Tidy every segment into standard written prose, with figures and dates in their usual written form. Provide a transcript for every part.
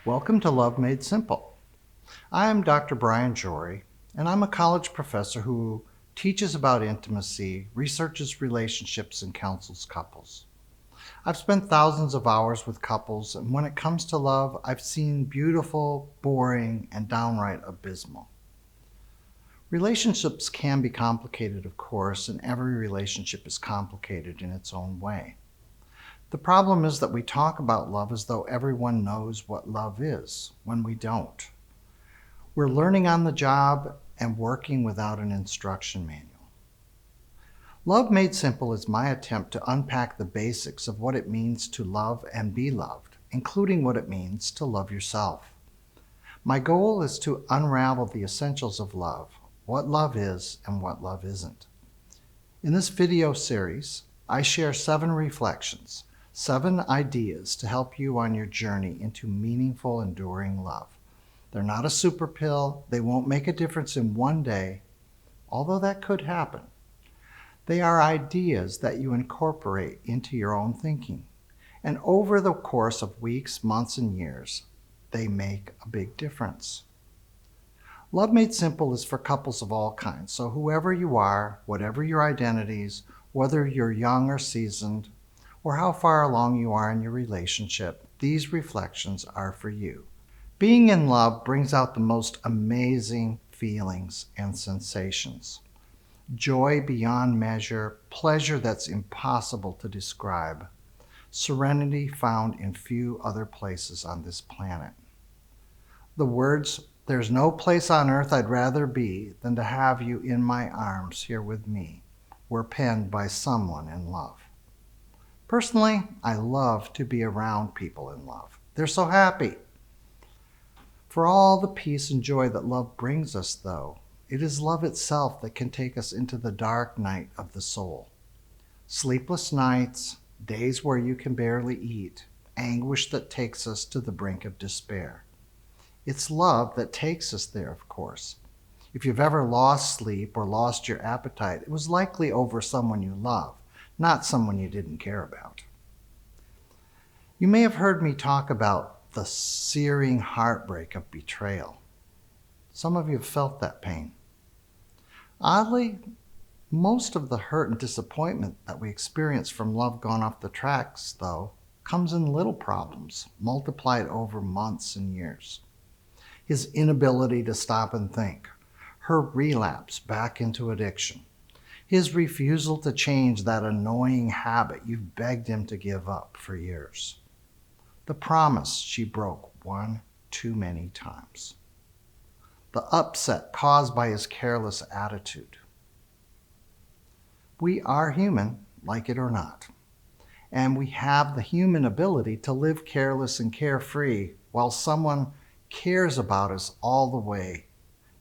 Welcome to Love Made Simple. I am Dr. Brian Jory, and I'm a college professor who teaches about intimacy, researches relationships, and counsels couples. I've spent thousands of hours with couples, and when it comes to love, I've seen beautiful, boring, and downright abysmal. Relationships can be complicated, of course, and every relationship is complicated in its own way. The problem is that we talk about love as though everyone knows what love is, when we don't. We're learning on the job and working without an instruction manual. Love Made Simple is my attempt to unpack the basics of what it means to love and be loved, including what it means to love yourself. My goal is to unravel the essentials of love, what love is and what love isn't. In this video series, I share 7 reflections, 7 ideas to help you on your journey into meaningful, enduring love. They're not a super pill. They won't make a difference in one day, although that could happen. They are ideas that you incorporate into your own thinking. And over the course of weeks, months, and years, they make a big difference. Love Made Simple is for couples of all kinds. So whoever you are, whatever your identities, whether you're young or seasoned, or how far along you are in your relationship, these reflections are for you. Being in love brings out the most amazing feelings and sensations. Joy beyond measure, pleasure that's impossible to describe, serenity found in few other places on this planet. The words, "There's no place on earth I'd rather be than to have you in my arms here with me," were penned by someone in love. Personally, I love to be around people in love. They're so happy. For all the peace and joy that love brings us, though, it is love itself that can take us into the dark night of the soul. Sleepless nights, days where you can barely eat, anguish that takes us to the brink of despair. It's love that takes us there, of course. If you've ever lost sleep or lost your appetite, it was likely over someone you love, not someone you didn't care about. You may have heard me talk about the searing heartbreak of betrayal. Some of you have felt that pain. Oddly, most of the hurt and disappointment that we experience from love gone off the tracks, though, comes in little problems, multiplied over months and years. His inability to stop and think, her relapse back into addiction, his refusal to change that annoying habit you've begged him to give up for years. The promise she broke one too many times. The upset caused by his careless attitude. We are human, like it or not, and we have the human ability to live careless and carefree while someone cares about us all the way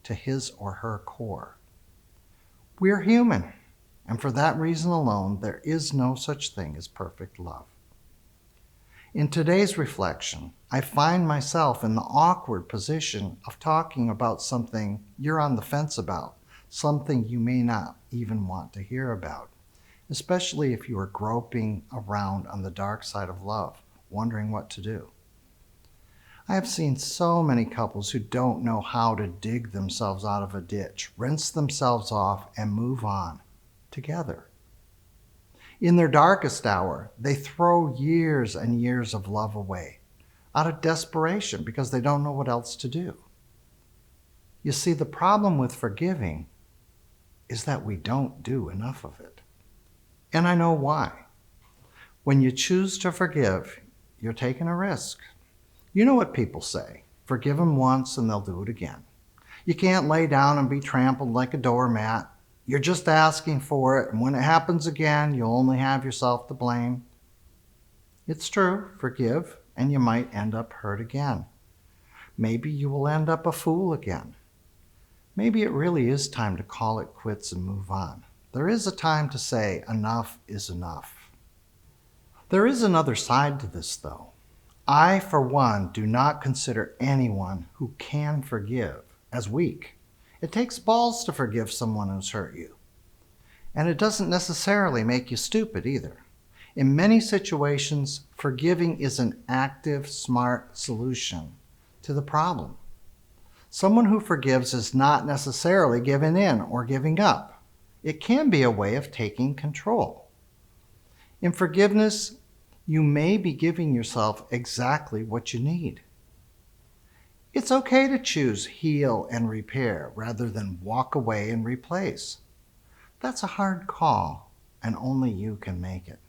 to his or her core. We're human, and for that reason alone, there is no such thing as perfect love. In today's reflection, I find myself in the awkward position of talking about something you're on the fence about, something you may not even want to hear about, especially if you are groping around on the dark side of love, wondering what to do. I have seen so many couples who don't know how to dig themselves out of a ditch, rinse themselves off, and move on together. In their darkest hour, they throw years and years of love away out of desperation because they don't know what else to do. You see, the problem with forgiving is that we don't do enough of it. And I know why. When you choose to forgive, you're taking a risk. You know what people say, forgive them once and they'll do it again. You can't lay down and be trampled like a doormat. You're just asking for it, and when it happens again, you'll only have yourself to blame. It's true, forgive, and you might end up hurt again. Maybe you will end up a fool again. Maybe it really is time to call it quits and move on. There is a time to say enough is enough. There is another side to this, though. I, for one, do not consider anyone who can forgive as weak. It takes balls to forgive someone who's hurt you. And it doesn't necessarily make you stupid either. In many situations, forgiving is an active, smart solution to the problem. Someone who forgives is not necessarily giving in or giving up. It can be a way of taking control. In forgiveness, you may be giving yourself exactly what you need. It's okay to choose heal and repair rather than walk away and replace. That's a hard call, and only you can make it.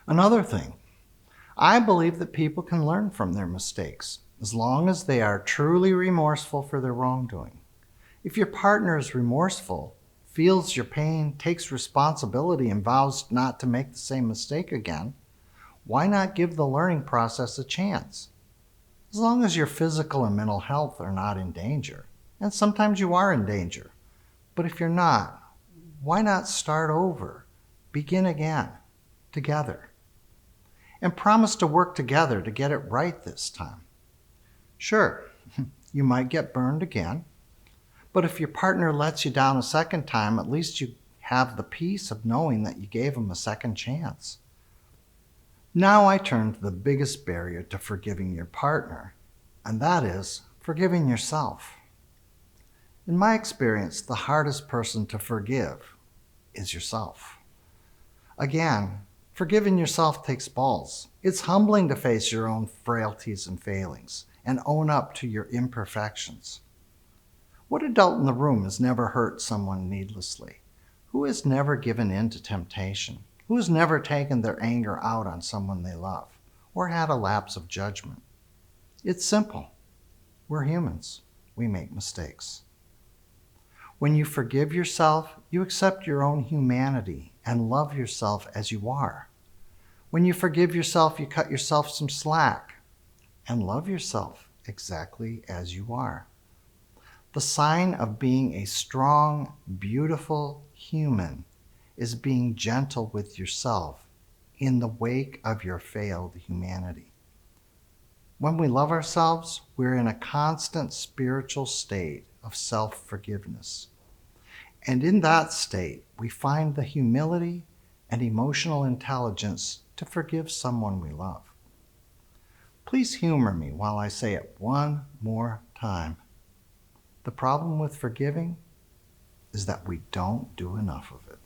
Another thing, I believe that people can learn from their mistakes as long as they are truly remorseful for their wrongdoing. If your partner is remorseful, feels your pain, takes responsibility, and vows not to make the same mistake again, why not give the learning process a chance? As long as your physical and mental health are not in danger, and sometimes you are in danger, but if you're not, why not start over, begin again, together, and promise to work together to get it right this time? Sure, you might get burned again, but if your partner lets you down a second time, at least you have the peace of knowing that you gave them a second chance. Now I turn to the biggest barrier to forgiving your partner, and that is forgiving yourself. In my experience, the hardest person to forgive is yourself. Again, forgiving yourself takes balls. It's humbling to face your own frailties and failings and own up to your imperfections. What adult in the room has never hurt someone needlessly? Who has never given in to temptation? Who has never taken their anger out on someone they love or had a lapse of judgment? It's simple. We're humans. We make mistakes. When you forgive yourself, you accept your own humanity and love yourself as you are. When you forgive yourself, you cut yourself some slack and love yourself exactly as you are. The sign of being a strong, beautiful human is being gentle with yourself in the wake of your failed humanity. When we love ourselves, we're in a constant spiritual state of self-forgiveness. And in that state, we find the humility and emotional intelligence to forgive someone we love. Please humor me while I say it one more time. The problem with forgiving is that we don't do enough of it.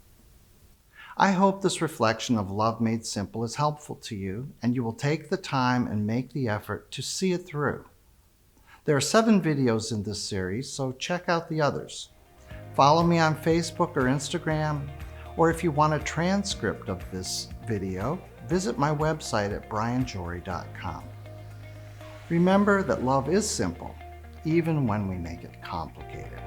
I hope this reflection of Love Made Simple is helpful to you, and you will take the time and make the effort to see it through. There are 7 videos in this series, so check out the others. Follow me on Facebook or Instagram, or if you want a transcript of this video, visit my website at brianjory.com. Remember that love is simple, even when we make it complicated.